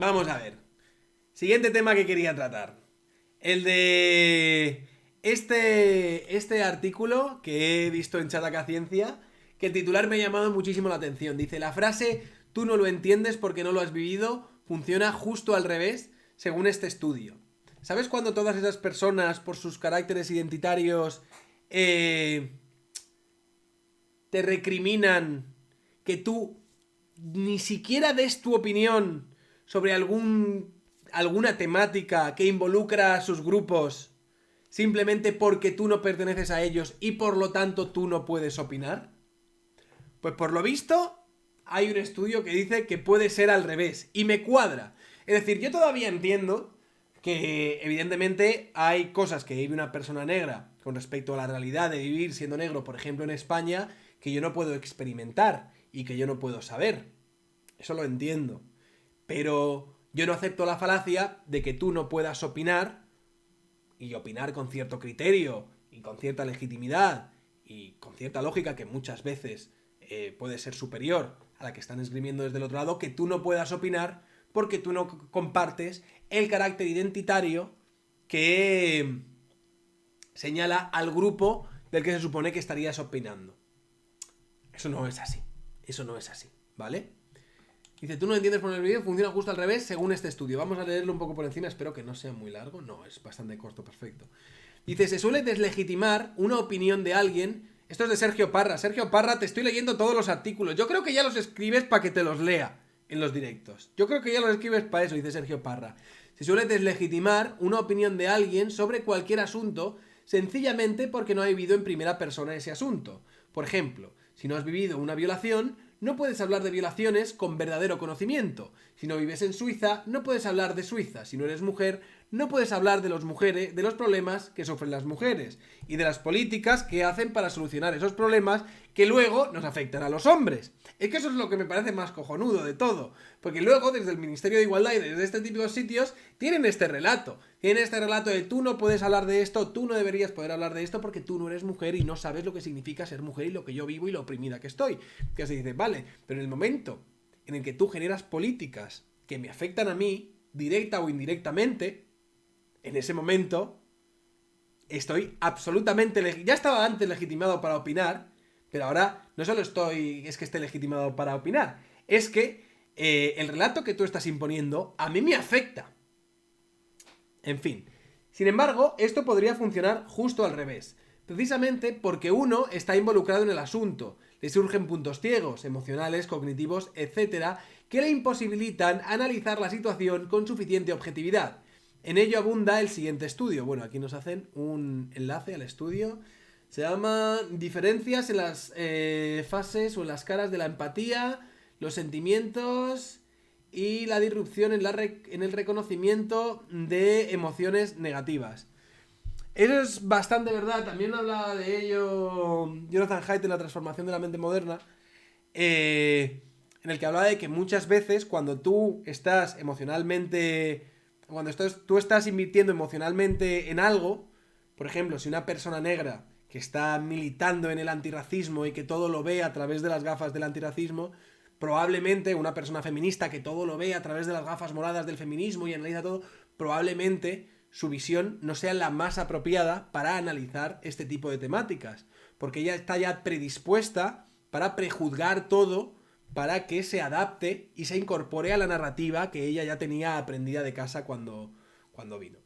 Vamos a ver. Siguiente tema que quería tratar. El de este artículo que he visto en Chataca Ciencia, que el titular me ha llamado muchísimo la atención. Dice, la frase tú no lo entiendes porque no lo has vivido funciona justo al revés según este estudio. ¿Sabes cuando todas esas personas, por sus caracteres identitarios, eh, te recriminan que tú ni siquiera des tu opinión sobre alguna temática que involucra a sus grupos simplemente porque tú no perteneces a ellos y por lo tanto tú no puedes opinar? Pues por lo visto hay un estudio que dice que puede ser al revés y me cuadra. Es decir, yo todavía entiendo que evidentemente hay cosas que vive una persona negra con respecto a la realidad de vivir siendo negro, por ejemplo en España, que yo no puedo experimentar y que yo no puedo saber. Eso lo entiendo. Pero yo no acepto la falacia de que tú no puedas opinar y opinar con cierto criterio y con cierta legitimidad y con cierta lógica que muchas veces puede ser superior a la que están esgrimiendo desde el otro lado, que tú no puedas opinar porque tú no compartes el carácter identitario que señala al grupo del que se supone que estarías opinando. Eso no es así. Eso no es así, ¿vale? Dice, tú no entiendes por el vídeo, funciona justo al revés según este estudio. Vamos a leerlo un poco por encima, espero que no sea muy largo. No, es bastante corto, perfecto. Dice, se suele deslegitimar una opinión de alguien. Esto es de Sergio Parra. Sergio Parra, te estoy leyendo todos los artículos. Yo creo que ya los escribes para que te los lea en los directos. Yo creo que ya los escribes para eso, dice Sergio Parra. Se suele deslegitimar una opinión de alguien sobre cualquier asunto sencillamente porque no ha vivido en primera persona ese asunto. Por ejemplo, si no has vivido una violación, no puedes hablar de violaciones con verdadero conocimiento. Si no vives en Suiza, no puedes hablar de Suiza. Si no eres mujer, no puedes hablar de los problemas que sufren las mujeres y de las políticas que hacen para solucionar esos problemas que luego nos afectan a los hombres. Es que eso es lo que me parece más cojonudo de todo, porque luego desde el Ministerio de Igualdad y desde este tipo de sitios tienen este relato. Tienen este relato de tú no puedes hablar de esto, tú no deberías poder hablar de esto porque tú no eres mujer y no sabes lo que significa ser mujer y lo que yo vivo y lo oprimida que estoy. Que se dice, vale, pero en el momento en el que tú generas políticas que me afectan a mí, directa o indirectamente, en ese momento estoy absolutamente... Ya estaba antes legitimado para opinar, pero ahora no solo es que esté legitimado para opinar, es que el relato que tú estás imponiendo a mí me afecta. En fin. Sin embargo, esto podría funcionar justo al revés. Precisamente porque uno está involucrado en el asunto. Le surgen puntos ciegos, emocionales, cognitivos, etcétera, que le imposibilitan analizar la situación con suficiente objetividad. En ello abunda el siguiente estudio. Bueno, aquí nos hacen un enlace al estudio. Se llama Diferencias en las fases o en las caras de la empatía, los sentimientos y la disrupción en el reconocimiento de emociones negativas. Eso es bastante verdad. También hablaba de ello Jonathan Haidt en La transformación de la mente moderna, en el que hablaba de que muchas veces cuando tú estás emocionalmente... tú estás invirtiendo emocionalmente en algo, por ejemplo, si una persona negra que está militando en el antirracismo y que todo lo ve a través de las gafas del antirracismo, probablemente una persona feminista que todo lo ve a través de las gafas moradas del feminismo y analiza todo, probablemente su visión no sea la más apropiada para analizar este tipo de temáticas, porque ella está ya predispuesta para prejuzgar todo para que se adapte y se incorpore a la narrativa que ella ya tenía aprendida de casa cuando vino.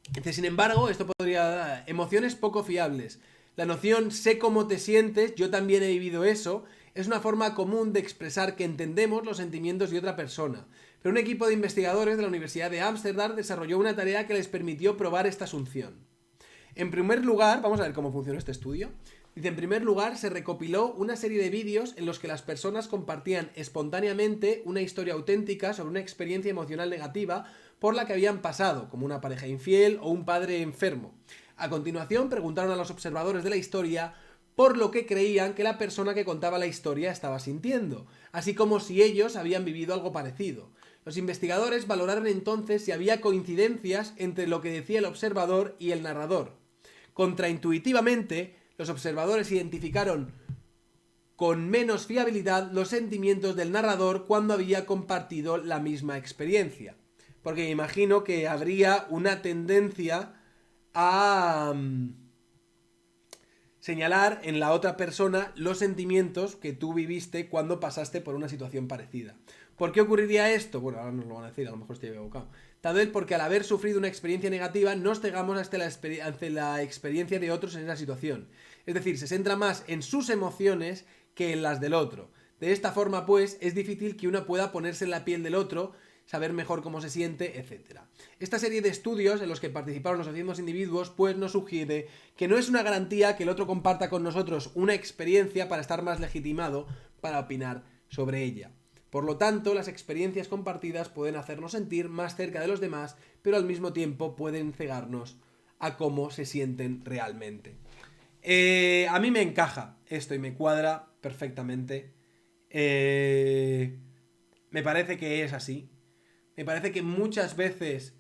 Entonces, sin embargo, esto podría dar emociones poco fiables. La noción sé cómo te sientes, yo también he vivido eso, es una forma común de expresar que entendemos los sentimientos de otra persona. Pero un equipo de investigadores de la Universidad de Ámsterdam desarrolló una tarea que les permitió probar esta asunción. En primer lugar, vamos a ver cómo funciona este estudio. Dice, en primer lugar, se recopiló una serie de vídeos en los que las personas compartían espontáneamente una historia auténtica sobre una experiencia emocional negativa por la que habían pasado, como una pareja infiel o un padre enfermo. A continuación, preguntaron a los observadores de la historia por lo que creían que la persona que contaba la historia estaba sintiendo, así como si ellos habían vivido algo parecido. Los investigadores valoraron entonces si había coincidencias entre lo que decía el observador y el narrador. Contraintuitivamente, los observadores identificaron con menos fiabilidad los sentimientos del narrador cuando había compartido la misma experiencia. Porque me imagino que habría una tendencia a señalar en la otra persona los sentimientos que tú viviste cuando pasaste por una situación parecida. ¿Por qué ocurriría esto? Bueno, ahora nos lo van a decir, a lo mejor estoy equivocado. Tal vez porque al haber sufrido una experiencia negativa nos cegamos ante la experiencia de otros en esa situación. Es decir, se centra más en sus emociones que en las del otro. De esta forma, pues, es difícil que uno pueda ponerse en la piel del otro, saber mejor cómo se siente, etc. Esta serie de estudios en los que participaron los mismos individuos, pues nos sugiere que no es una garantía que el otro comparta con nosotros una experiencia para estar más legitimado para opinar sobre ella. Por lo tanto, las experiencias compartidas pueden hacernos sentir más cerca de los demás, pero al mismo tiempo pueden cegarnos a cómo se sienten realmente. A mí me encaja esto y me cuadra perfectamente. Me parece que es así. Me parece que muchas veces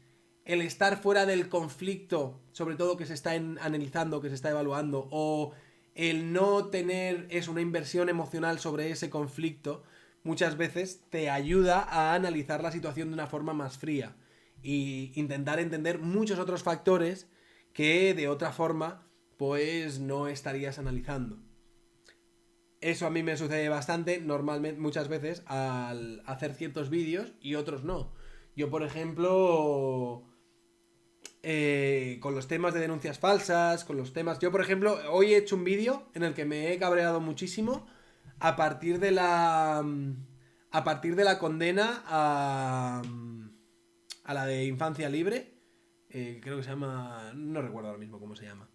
el estar fuera del conflicto, sobre todo que se está analizando, que se está evaluando, o el no tener una inversión emocional sobre ese conflicto, muchas veces te ayuda a analizar la situación de una forma más fría y intentar entender muchos otros factores que de otra forma pues no estarías analizando. Eso a mí me sucede bastante, normalmente, muchas veces, al hacer ciertos vídeos y otros no. Yo, por ejemplo, con los temas de denuncias falsas, con los temas... Yo, por ejemplo, hoy he hecho un vídeo en el que me he cabreado muchísimo a partir de la condena a la de infancia libre. Creo que se llama... No recuerdo ahora mismo cómo se llama.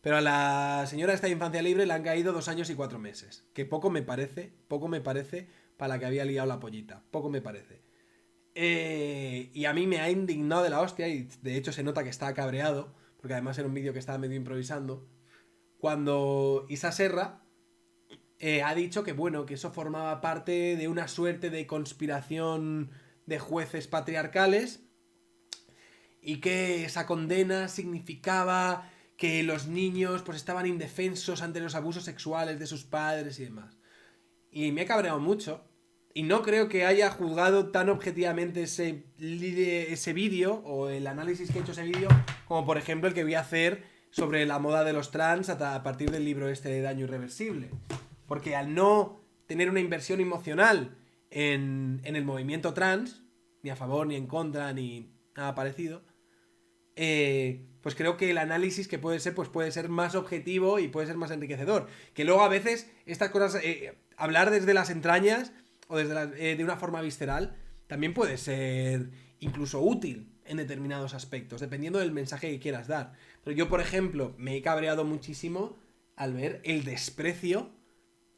Pero a la señora esta de infancia libre le han caído 2 años y 4 meses. Que poco me parece para la que había liado la pollita. Poco me parece. Y a mí me ha indignado de la hostia, y de hecho se nota que está cabreado, porque además era un vídeo que estaba medio improvisando, cuando Isa Serra ha dicho que bueno, que eso formaba parte de una suerte de conspiración de jueces patriarcales y que esa condena significaba que los niños pues estaban indefensos ante los abusos sexuales de sus padres y demás. Y me he cabreado mucho. Y no creo que haya juzgado tan objetivamente ese vídeo o el análisis que he hecho ese vídeo como por ejemplo el que voy a hacer sobre la moda de los trans a partir del libro este de Daño Irreversible. Porque al no tener una inversión emocional en el movimiento trans, ni a favor, ni en contra, ni nada parecido, pues creo que el análisis que puede ser, pues puede ser más objetivo y puede ser más enriquecedor. Que luego a veces estas cosas, hablar desde las entrañas o desde de una forma visceral, también puede ser incluso útil en determinados aspectos, dependiendo del mensaje que quieras dar. Pero yo, por ejemplo, me he cabreado muchísimo al ver el desprecio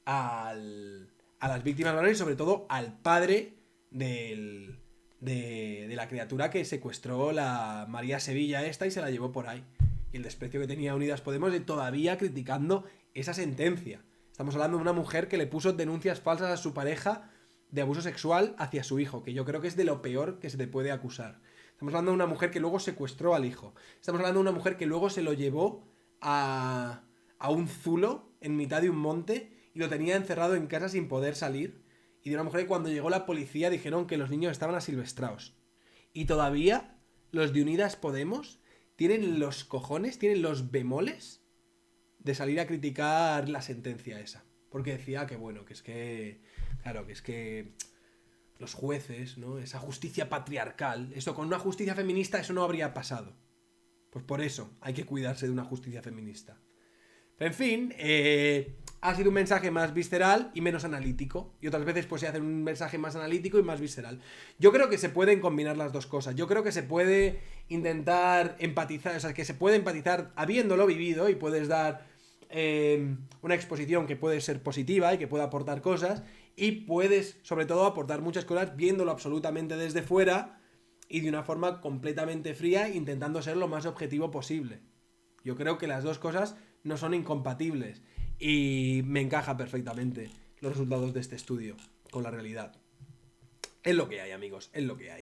a las víctimas varones y sobre todo al padre de la criatura que secuestró la María Sevilla esta y se la llevó por ahí. Y el desprecio que tenía Unidas Podemos de todavía criticando esa sentencia. Estamos hablando de una mujer que le puso denuncias falsas a su pareja de abuso sexual hacia su hijo, que yo creo que es de lo peor que se te puede acusar. Estamos hablando de una mujer que luego secuestró al hijo. Estamos hablando de una mujer que luego se lo llevó a un zulo en mitad de un monte y lo tenía encerrado en casa sin poder salir. Y de una mujer que cuando llegó la policía dijeron que los niños estaban asilvestrados. Y todavía los de Unidas Podemos tienen los cojones, tienen los bemoles de salir a criticar la sentencia esa. Porque decía que bueno, que es que... Claro, que es que los jueces, ¿no? Esa justicia patriarcal, eso con una justicia feminista eso no habría pasado. Pues por eso hay que cuidarse de una justicia feminista. Pero en fin, ha sido un mensaje más visceral y menos analítico. Y otras veces pues se hace un mensaje más analítico y más visceral. Yo creo que se pueden combinar las dos cosas. Yo creo que se puede intentar empatizar, o sea, que se puede empatizar habiéndolo vivido y puedes dar una exposición que puede ser positiva y que pueda aportar cosas. Y puedes, sobre todo, aportar muchas cosas viéndolo absolutamente desde fuera y de una forma completamente fría, intentando ser lo más objetivo posible. Yo creo que las dos cosas no son incompatibles y me encaja perfectamente los resultados de este estudio con la realidad. Es lo que hay, amigos, es lo que hay.